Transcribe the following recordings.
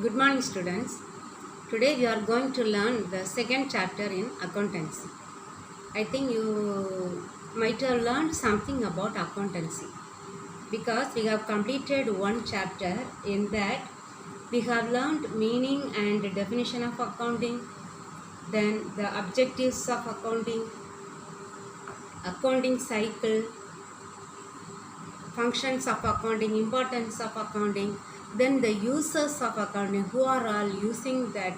Good morning, students. Today we are going to learn the second chapter in accountancy. I think you might have learned something about accountancy because we have completed one chapter. In that, we have learned meaning and definition of accounting, then the objectives of accounting, accounting cycle, functions of accounting, importance of accounting, then the users of accounting, who are all using that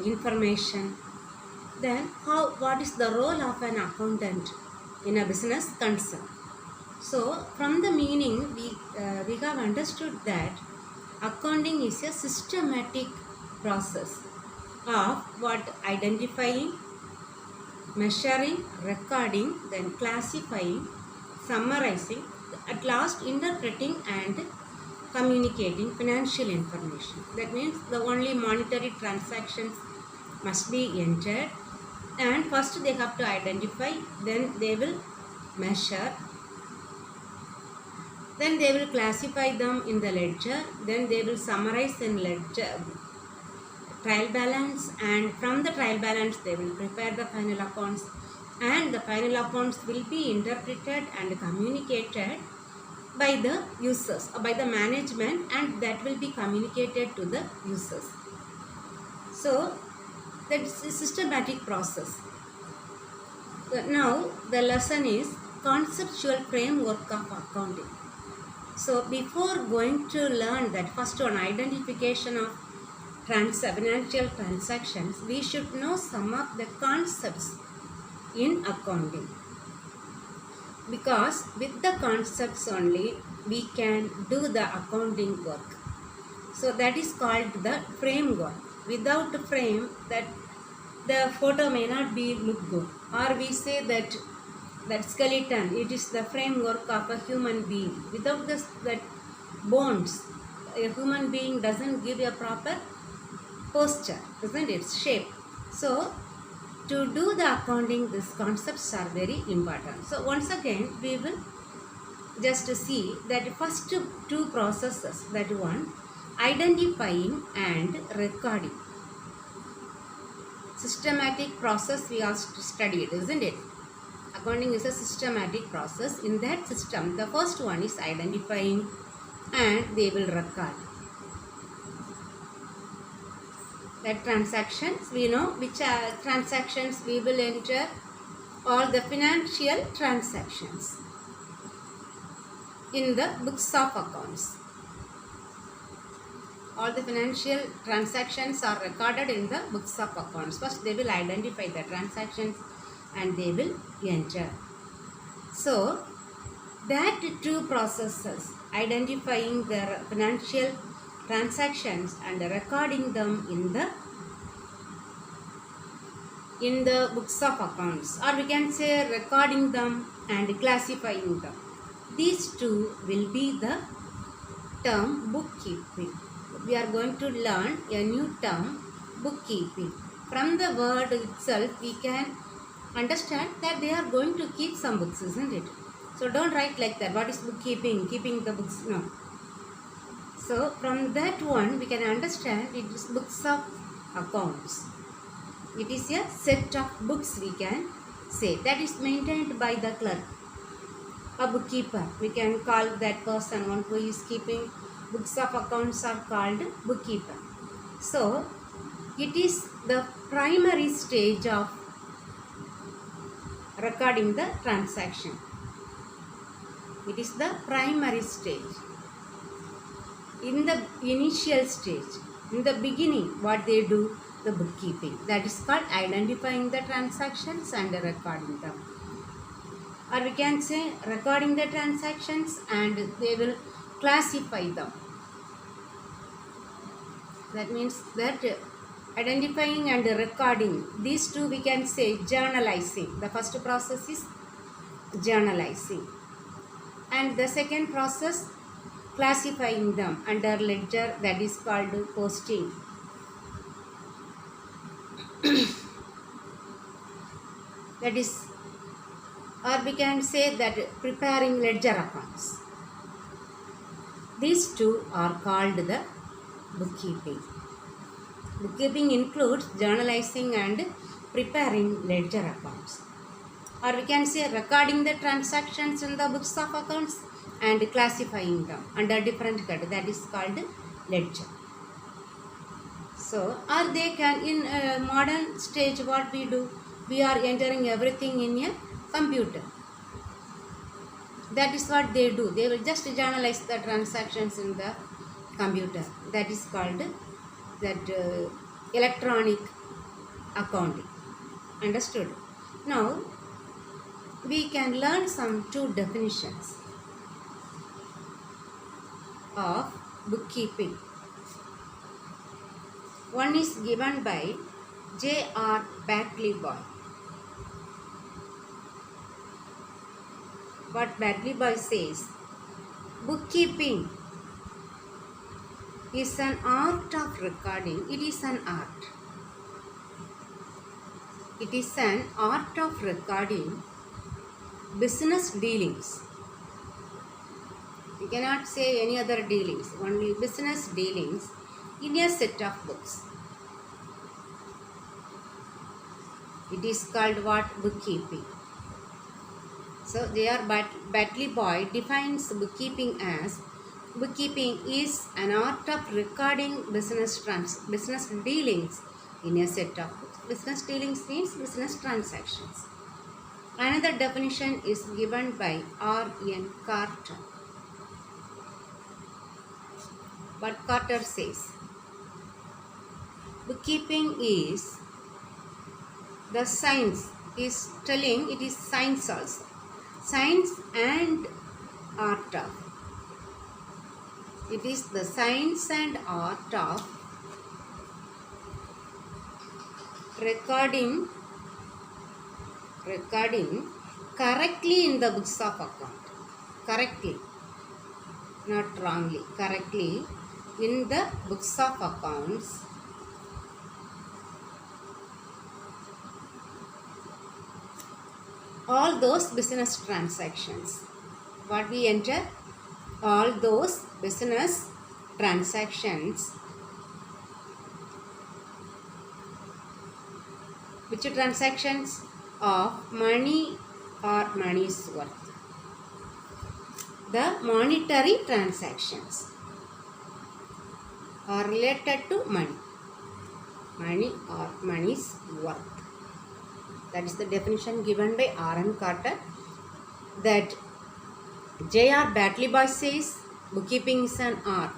information, then what is the role of an accountant in a business concern. So from the meaning we have understood that accounting is a systematic process of what identifying, measuring, recording, then classifying, summarizing, at last interpreting and communicating financial information. That means the only monetary transactions must be entered, and first they have to identify, then they will measure, then they will classify them in the ledger, then they will summarize in ledger trial balance, and from the trial balance they will prepare the final accounts, and the final accounts will be interpreted and communicated by the users, by the management, and that will be communicated to the users. So that is a systematic process. Now the lesson is conceptual framework of accounting. So before going to learn that, first on identification of financial transactions, we should know some of the concepts in accounting, because with the concepts only we can do the accounting work. So that is called the framework. Without the frame, that the photo may not be look good, or we say that skeleton, it is the framework of a human being. Without this, that bones, a human being doesn't give a proper posture, isn't it? Shape. So to do the accounting, these concepts are very important. So once again we will just see that first two processes, that one identifying and recording. Systematic process we have studied, isn't it? Accounting is a systematic process. In that system, the first one is identifying and they will record. That transactions, we know which transactions we will enter, all the financial transactions in the books of accounts. All the financial transactions are recorded in the books of accounts. First they will identify the transactions and they will enter. So that two processes, identifying the financial transactions and recording them in the books of accounts, or we can say recording them and classifying them, these two will be the term bookkeeping. We are going to learn a new term, bookkeeping. From the word itself we can understand that they are going to keep some books, isn't it? So don't write like that, what is bookkeeping, keeping the books, no. So from that one we can understand it is books of accounts. It is a set of books, we can say, that is maintained by the clerk, a bookkeeper. We can call that person, one who is keeping books of accounts are called bookkeeper. So it is the primary stage of recording the transaction. It is the primary stage. In the initial stage, in the beginning, what they do, the bookkeeping, that is called identifying the transactions and recording them. Or we can say recording the transactions and they will classify them. That means that identifying and recording, these two we can say journalizing. The first process is journalizing, and the second process classifying them under ledger, that is called posting. That is, or we can say that preparing ledger accounts. These two are called the bookkeeping. Bookkeeping includes journalizing and preparing ledger accounts. Or we can say recording the transactions in the books of accounts and classifying them under different categories. That is called ledger. So, or they can, in a modern stage, what we do? We are entering everything in a computer. That is what they do. They will just journalize the transactions in the computer. That is called that electronic accounting. Understood? Now, we can learn some two definitions of bookkeeping. One is given by J.R. Batley-Boy. What Batley-Boy says, bookkeeping is an art of recording. It is an art. It is an art of recording business dealings. We cannot say any other dealings, only business dealings in a set of books. It is called what? Bookkeeping. So, J.R. Batley-Boy defines bookkeeping as bookkeeping is an art of recording business dealings in a set of books. Business dealings means business transactions. Another definition is given by R.N. Carter. What Carter says, bookkeeping is the science, is telling it is science also. Science and art of. It is the science and art of recording correctly in the books of account. Correctly, not wrongly, correctly in the books of accounts all those business transactions. What we enter? All those business transactions. Which transactions? Of money or money's worth. The monetary transactions are related to money. Money or money's worth. That is the definition given by R.N. Carter. That J.R. Batley-Boy says bookkeeping is an art.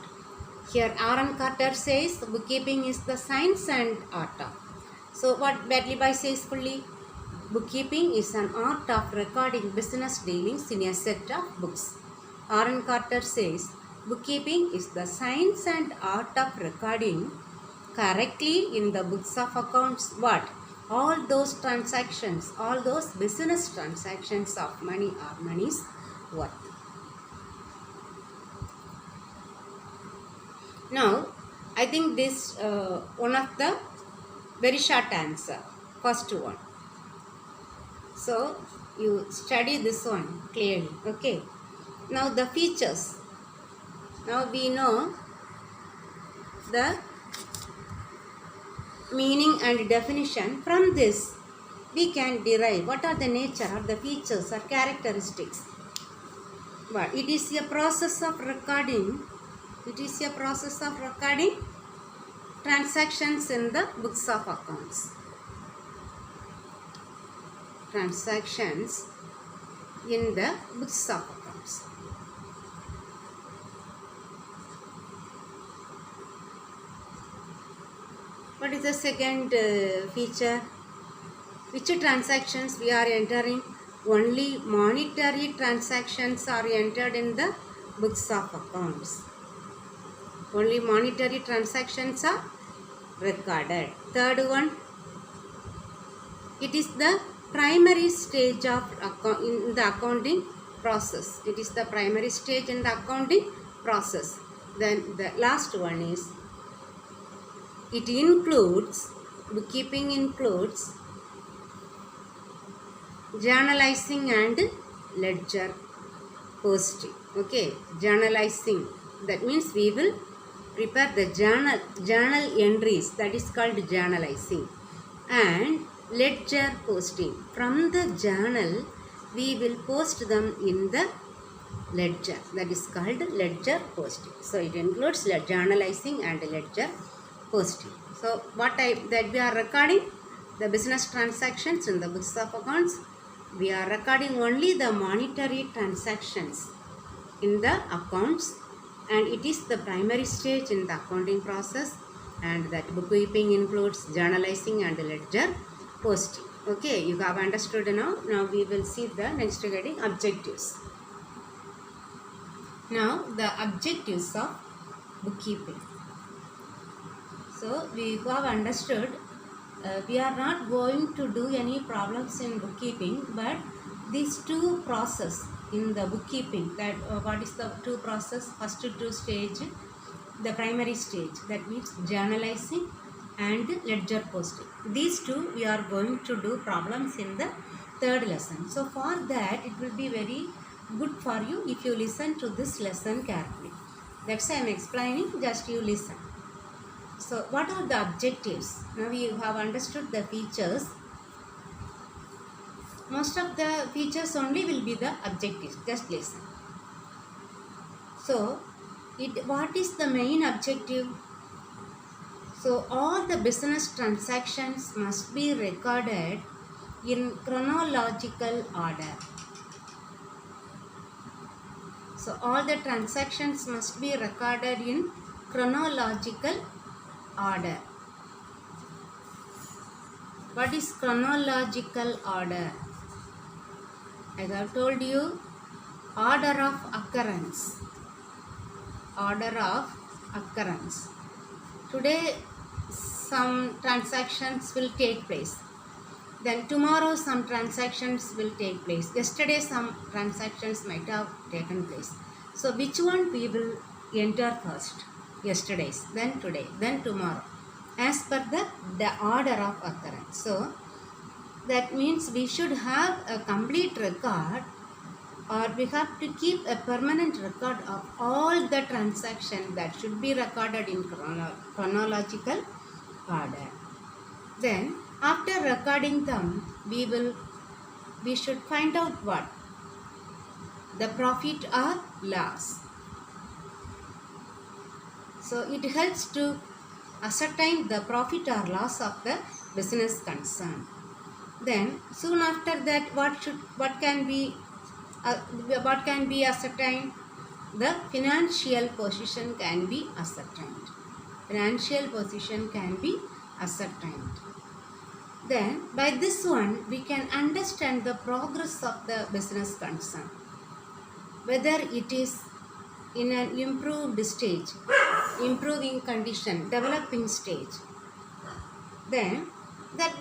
Here R.N. Carter says bookkeeping is the science and art of. So what Batley-Boy says fully? Bookkeeping is an art of recording business dealings in a set of books. R.N. Carter says bookkeeping is the science and art of recording correctly in the books of accounts what? All those transactions, all those business transactions of money or money's worth. Now, I think this one of the very short answer, first one. So, you study this one clearly, okay. Now, the features. Now, we know the meaning and definition. From this, we can derive what are the nature or the features or characteristics. But it is a process of recording. It is a process of recording transactions in the books of accounts. Transactions in the books of accounts. What is the second feature? Which transactions we are entering? Only monetary transactions are entered in the books of accounts. Only monetary transactions are recorded. Third one, it is the primary stage of in the accounting process. It is the primary stage in the accounting process. Then the last one is, it includes, bookkeeping includes journalizing and ledger posting. Okay, journalizing. That means we will prepare the journal entries, that is called journalizing, and ledger posting. From the journal we will post them in the ledger, that is called ledger posting. So it includes journalizing and ledger posting. So what type that we are recording? The business transactions in the books of accounts. We are recording only the monetary transactions in the accounts, and it is the primary stage in the accounting process, and that bookkeeping includes journalizing and ledger posting. Okay, you have understood now. Now we will see the next heading, objectives. Now the objectives of bookkeeping. So we have understood we are not going to do any problems in bookkeeping, but these two process in the bookkeeping, that what is the two process? First two stage, the primary stage, that means journalizing and ledger posting. These two we are going to do problems in the third lesson. So for that it will be very good for you if you listen to this lesson carefully. That's why I am explaining, just you listen. So what are the objectives? Now you have understood the features. Most of the features only will be the objectives. Just listen. So what is the main objective? So all the business transactions must be recorded in chronological order. So all the transactions must be recorded in chronological order. What is chronological order? I have told you, order of occurrence. Order of occurrence. Today some transactions will take place. Then tomorrow some transactions will take place. Yesterday some transactions might have taken place. So which one we will enter first? Yesterday's, then today, then tomorrow, as per the order of occurrence. So that means we should have a complete record, or we have to keep a permanent record of all the transactions that should be recorded in chronological order. Then after recording them, we should find out what? The profit or loss. So it helps to ascertain the profit or loss of the business concern. Then soon after that, what can be ascertained? The financial position can be ascertained. Financial position can be ascertained. Then by this one we can understand the progress of the business concern, whether it is in an improved stage, improving condition, developing stage. Then that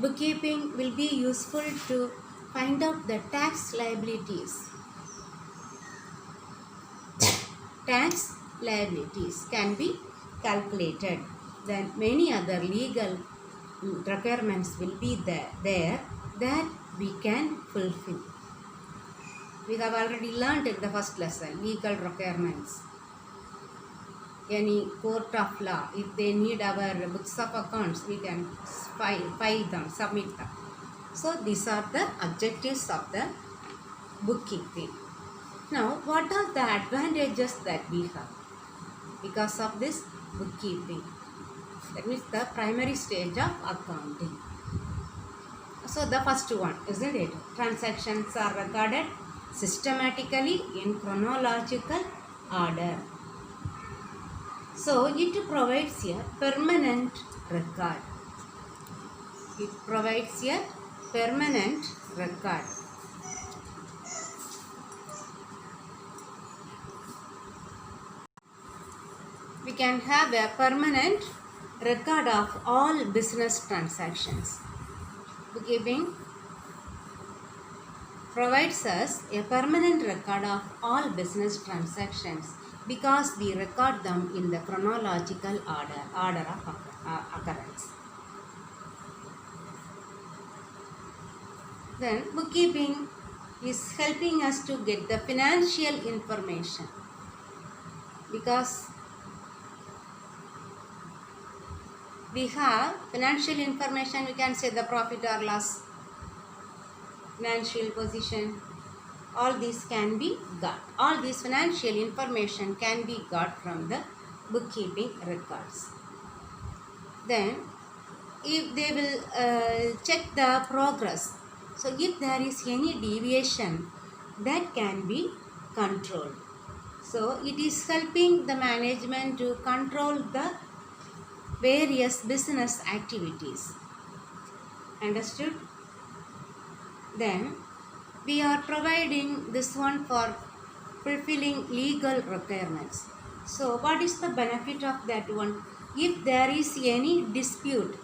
bookkeeping will be useful to find out the tax liabilities. Tax liabilities can be calculated. Then many other legal requirements will be there that we can fulfill. We have already learned in the first lesson, legal requirements. Any court of law, if they need our books of accounts, we can file them, submit them. So these are the objectives of the bookkeeping. Now what are the advantages that we have because of this bookkeeping? That means the primary stage of accounting. So the first one, isn't it? Transactions are recorded systematically in chronological order. So it provides a permanent record. It provides a permanent record. We can have a permanent record of all business transactions. Bookkeeping provides us a permanent record of all business transactions because we record them in the chronological order of occurrence. Then bookkeeping is helping us to get the financial information. because we have financial information, we can say the profit or loss, financial position, all these can be got. All this financial information can be got from the bookkeeping records. Then if they will check the progress, so if there is any deviation, that can be controlled. So it is helping the management to control the various business activities. Understood? Then we are providing this one for fulfilling legal requirements. So what is the benefit of that one? If there is any dispute,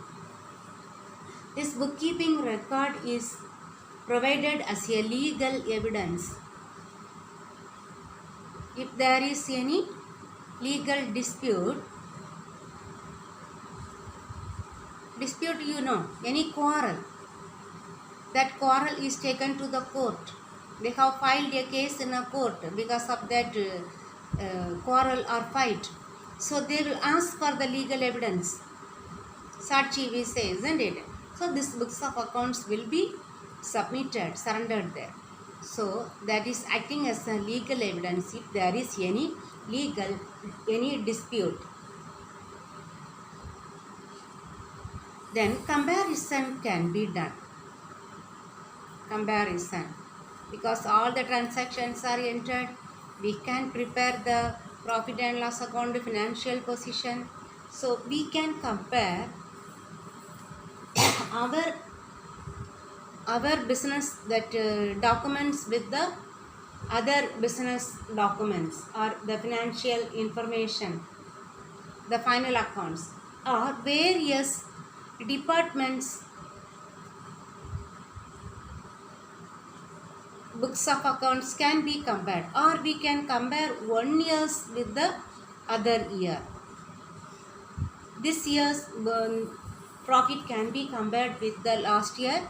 this bookkeeping record is provided as a legal evidence. If there is any legal dispute, any quarrel, that quarrel is taken to the court. They have filed a case in a court because of that quarrel or fight. So they will ask for the legal evidence. Sachi we say, isn't it? So this books of accounts will be submitted, surrendered there. So that is acting as a legal evidence if there is any dispute. Then comparison can be done. Comparison. Because all the transactions are entered, we can prepare the profit and loss account, financial position. So we can compare our business that documents with the other business documents or the financial information, the final accounts, or various departments books of accounts can be compared, or we can compare one year with the other year. This year's profit can be compared with the last year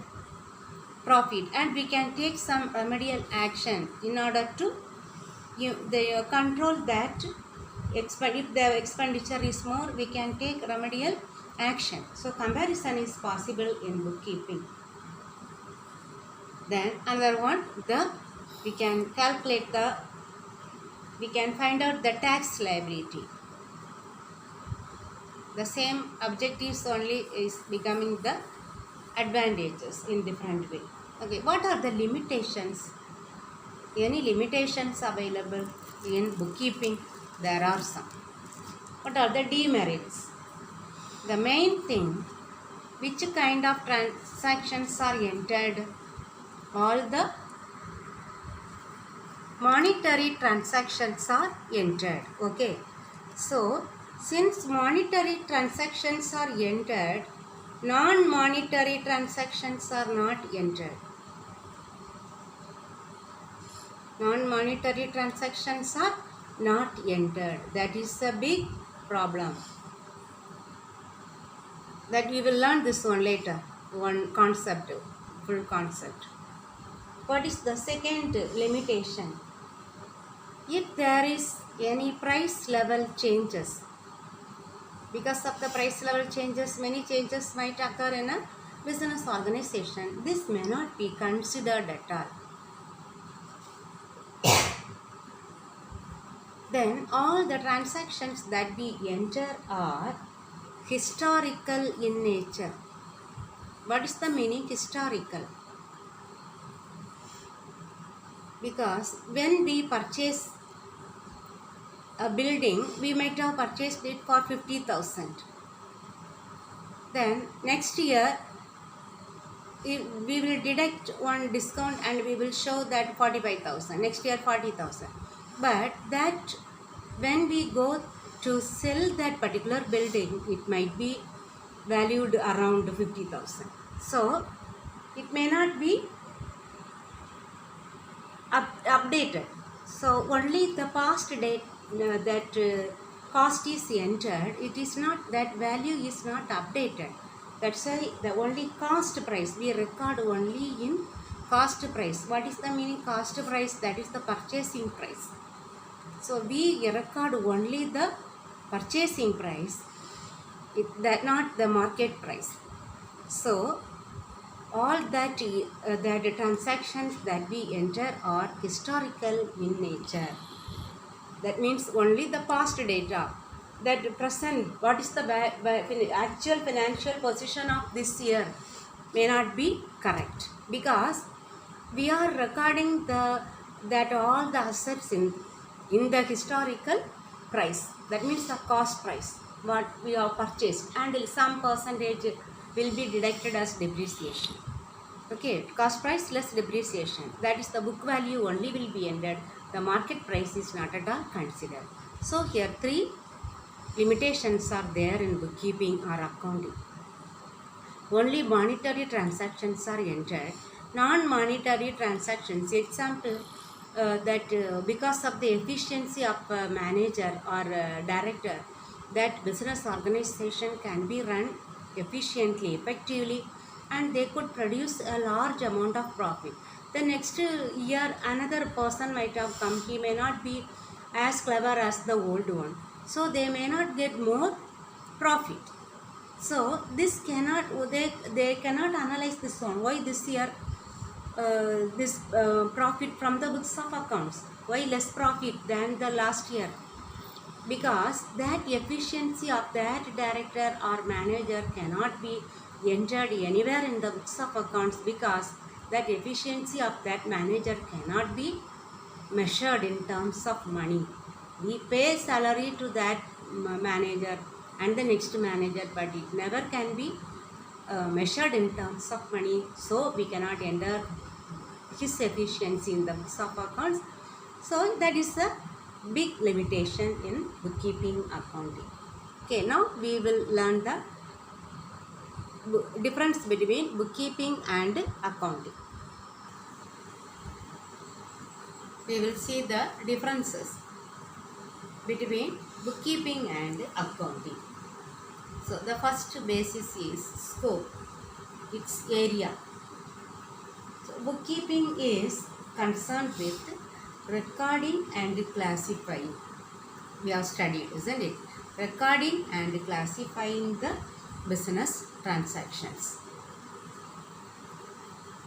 profit, and we can take some remedial action in order to control that. If the expenditure is more, we can take remedial action. So comparison is possible in bookkeeping. Then another one, we can find out the tax liability. The same objectives only is becoming the advantages in different way. Okay, what are the limitations? Any limitations available in bookkeeping? There are some. What are the demerits? The main thing, which kind of transactions are entered? All the monetary transactions are entered. Okay, so since monetary transactions are entered, non-monetary transactions are not entered. Non-monetary transactions are not entered. That is a big problem. That we will learn this one later. One concept, full concept. What is the second limitation? If there is any price level changes, because of the price level changes, many changes might occur in a business organization. This may not be considered at all. Then all the transactions that we enter are historical in nature. What is the meaning historical? Because when we purchase a building, we might have purchased it for 50,000. Then next year, we will deduct one discount and we will show that 45,000. Next year 40,000. But that when we go to sell that particular building, it might be valued around 50,000. So it may not be updated. So only the past date that cost is entered, it is not, that value is not updated. That's why the only cost price, we record only in cost price. What is the meaning cost price? That is the purchasing price. So we record only the purchasing price, not the market price. So all that the transactions that we enter are historical in nature. That means only the past data. That present, what is the actual financial position of this year may not be correct, because we are recording that all the assets in the historical price. That means the cost price what we have purchased, and some percentage will be deducted as depreciation. Okay, cost price less depreciation, that is the book value only will be entered. The market price is not at all considered. So here three limitations are there in bookkeeping or accounting. Only monetary transactions are entered. Non-monetary transactions, example, because of the efficiency of a manager or a director, that business organization can be run efficiently, effectively, and they could produce a large amount of profit. The next year another person might have come, he may not be as clever as the old one, so they may not get more profit. So this cannot, they cannot analyze this one. Why this year this profit from the books of accounts? Why less profit than the last year? Because that efficiency of that director or manager cannot be entered anywhere in the books of accounts, because that efficiency of that manager cannot be measured in terms of money. We pay salary to that manager and the next manager, but it never can be measured in terms of money. So we cannot enter his efficiency in the books of accounts. So that is a big limitation in bookkeeping accounting. Okay, now we will learn the difference between bookkeeping and accounting. We will see the differences between bookkeeping and accounting. So the first basis is scope, its area. So bookkeeping is concerned with recording and classifying. We have studied, isn't it? Recording and classifying the business transactions.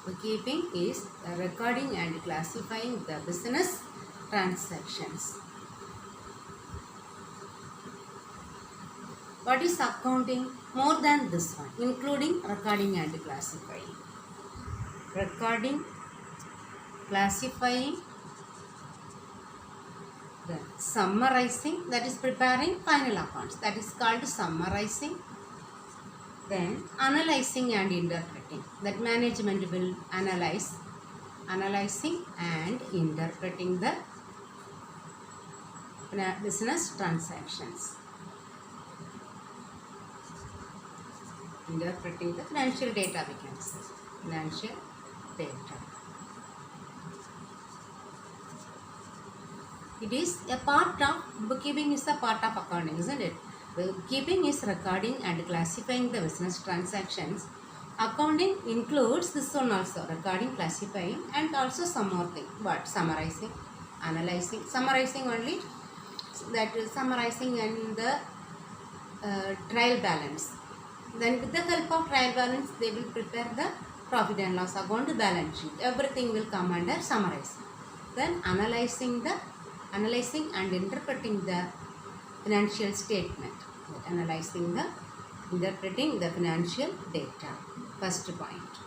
Bookkeeping is recording and classifying the business transactions. What is accounting? More than this one, including recording and classifying. Recording, classifying, then summarizing, that is preparing final accounts, that is called summarizing. Then analyzing and interpreting, that management will analyzing and interpreting the business transactions. Interpreting the financial data, we can say. Financial data. It is a part of, bookkeeping is a part of accounting, isn't it? Bookkeeping is recording and classifying the business transactions. Accounting includes this one also, recording, classifying, and also some more thing. But summarizing, analyzing, summarizing only, that is summarizing and the trial balance. Then with the help of trial balance, they will prepare the profit and loss account, balance sheet. Everything will come under summarizing. Then analyzing and interpreting the financial statement. Analyzing the, interpreting the financial data. First point.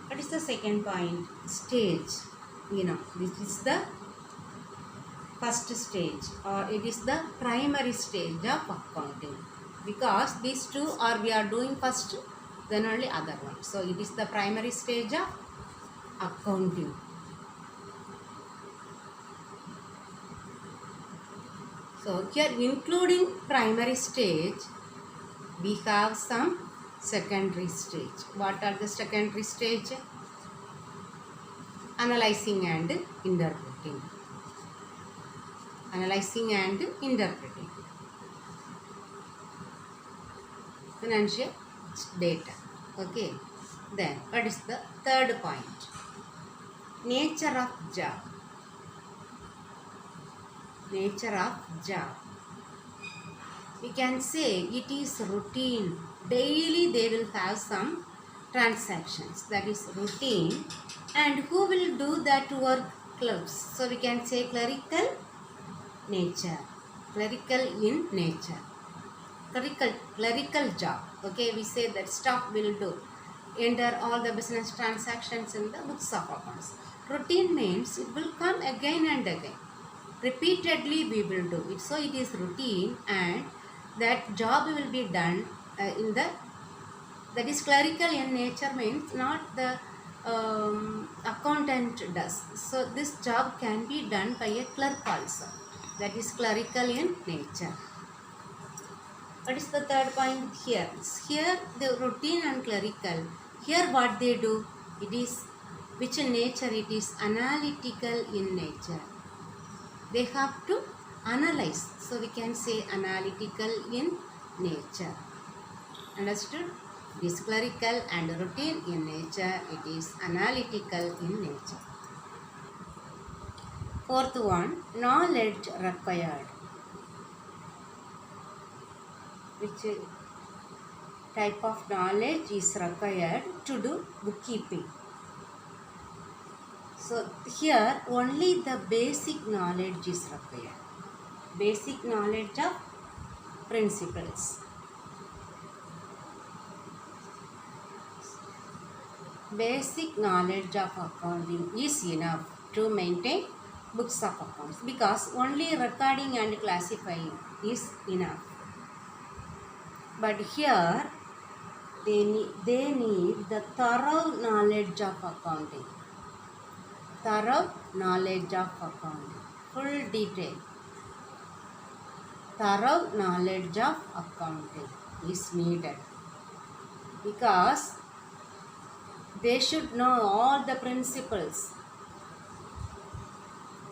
What is the second point? Stage. This is the first stage, or it is the primary stage of accounting. Because these two are we are doing first, then only other one. So it is the primary stage of accounting. So here, including primary stage, we have some secondary stage. What are the secondary stage? Analyzing and interpreting. Analyzing and interpreting financial data. Okay. Then what is the third point? Nature of job. nature of job. We can say it is routine. Daily they will have some transactions, that is routine. And who will do that work? Clerks. So we can say clerical nature. Clerical in nature. Clerical job. Okay, we say that staff will do. Enter all the business transactions in the books of accounts. Routine means it will come again and again. Repeatedly we will do it. So it is routine, and that job will be done in the, that is clerical in nature, means not the accountant does. So this job can be done by a clerk also. That is clerical in nature. What is the third point here? Here the routine and clerical. Here what they do? It is which in nature? It is analytical in nature. They have to analyze. So we can say analytical in nature. Understood? It is clerical and routine in nature. It is analytical in nature. Fourth one, knowledge required. Which type of knowledge is required to do bookkeeping? So here only the basic knowledge is required. Basic knowledge of principles. Basic knowledge of accounting is enough to maintain books of accounts, because only recording and classifying is enough. But here they need the thorough knowledge of accounting. Thorough knowledge of accounting. Full detail. Thorough knowledge of accounting is needed, because they should know all the principles,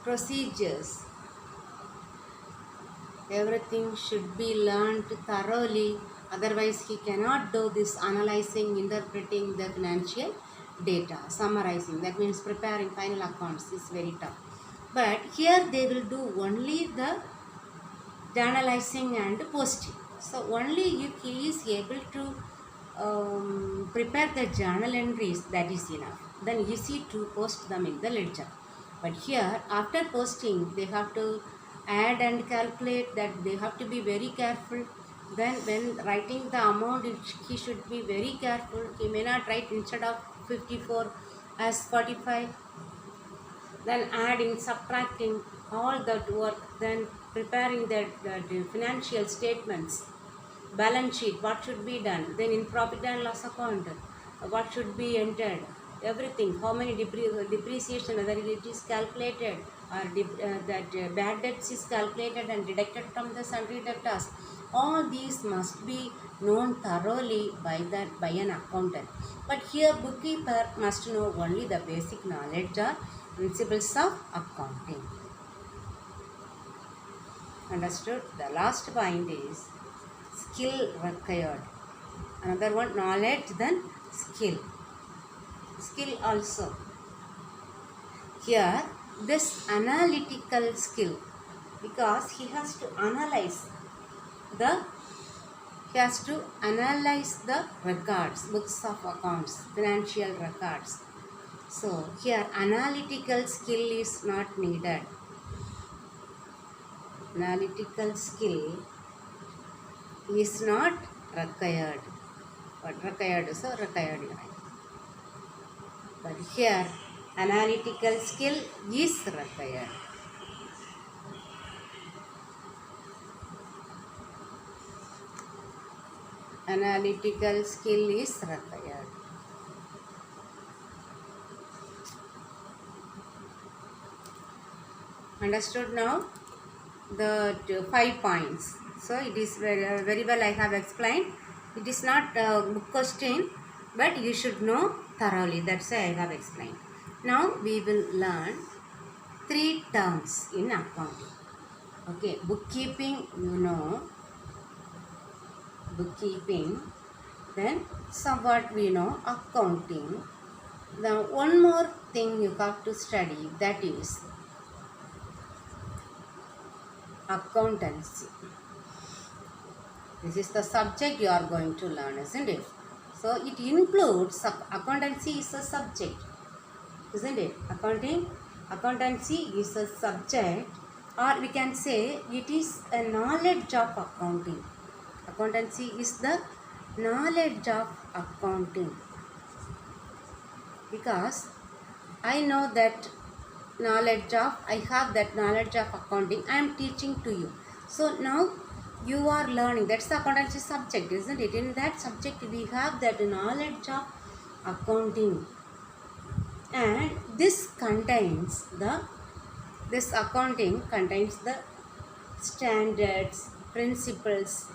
procedures. Everything should be learned thoroughly. Otherwise, he cannot do this analyzing, interpreting the financial data, summarizing. That means preparing final accounts is very tough. But here they will do only the journalizing and posting. So only if he is able to prepare the journal entries, that is enough. Then easy to post them in the ledger. But here after posting they have to add and calculate. That they have to be very careful. Then when writing the amount, he should be very careful. He may not write instead of 54 as 45. Then adding, subtracting, all that work. Then preparing the financial statements, balance sheet, what should be done. Then in profit and loss account, what should be entered. Everything, how many depreciation, whether it is calculated, or that bad debts is calculated and deducted from the sundry debtors. All these must be known thoroughly by an accountant. But here bookkeeper must know only the basic knowledge or principles of accounting. Understood? The last point is skill required. Another one, knowledge, then skill. Skill also. Here this analytical skill, because he has to analyze the records, books of accounts, financial records. So here analytical skill is not needed. Analytical skill is not required. But required, so required. But here analytical skill is required. Analytical skill is required. Understood now? The 5 points. So it is very well I have explained. It is not a book question, but you should know thoroughly. That's why I have explained. Now we will learn 3 terms in accounting. Okay, bookkeeping, you know. Bookkeeping. Then somewhat we know accounting. Now one more thing you have to study, that is accountancy. This is the subject you are going to learn, isn't it? So it includes, accountancy is a subject, isn't it? Accountancy is a subject, or we can say it is a knowledge of accounting. Accountancy is the knowledge of accounting, because I know that I have that knowledge of accounting. I am teaching to you. So now you are learning. That's the accountancy subject, isn't it? In that subject we have that knowledge of accounting, and this accounting contains the standards, principles.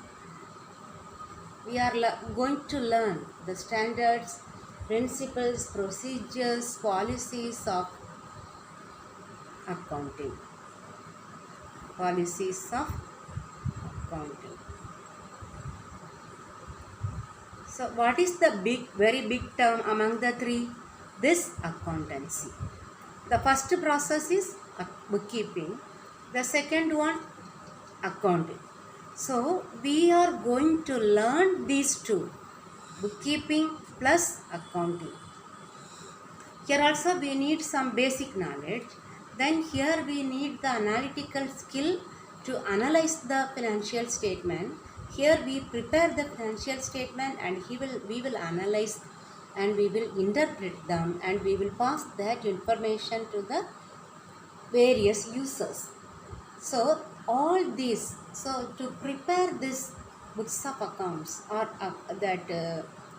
We are going to learn the standards, principles, procedures, policies of accounting. Policies of accounting. So what is the very big term among the three? This accountancy. The first process is bookkeeping. The second one, accounting. So we are going to learn these two, bookkeeping plus accounting. Here also we need some basic knowledge. Then here we need the analytical skill to analyze the financial statement. Here we prepare the financial statement, and we will analyze and we will interpret them, and we will pass that information to the various users. So all these, so to prepare this books of accounts or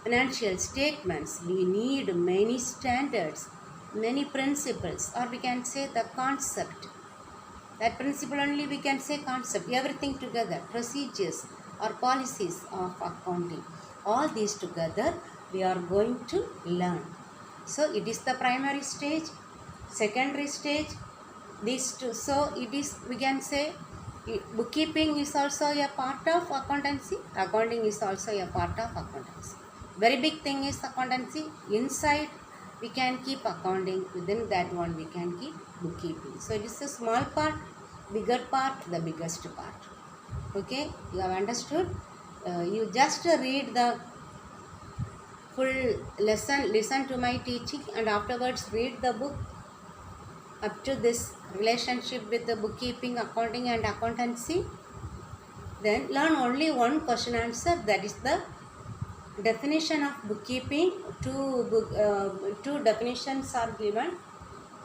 financial statements, we need many standards, many principles, or we can say the concept. That principle only we can say concept, everything together, procedures or policies of accounting. All these together we are going to learn. So it is the primary stage, secondary stage, these two. So it is, we can say, bookkeeping is also a part of accountancy. Accounting is also a part of accountancy. Very big thing is accountancy. Inside we can keep accounting. Within that one we can keep bookkeeping. So it is a small part, bigger part, the biggest part. Okay, you have understood? You just read the full lesson, listen to my teaching, and afterwards read the book up to this relationship with the bookkeeping, accounting and accountancy. Then learn only one question answer, that is the definition of bookkeeping. Two definitions are given,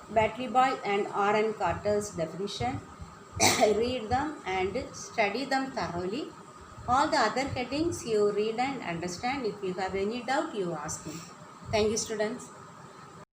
Battery Boy and R.N. Carter's definition. Read them and study them thoroughly. All the other headings you read and understand. If you have any doubt, you ask me. Thank you, students.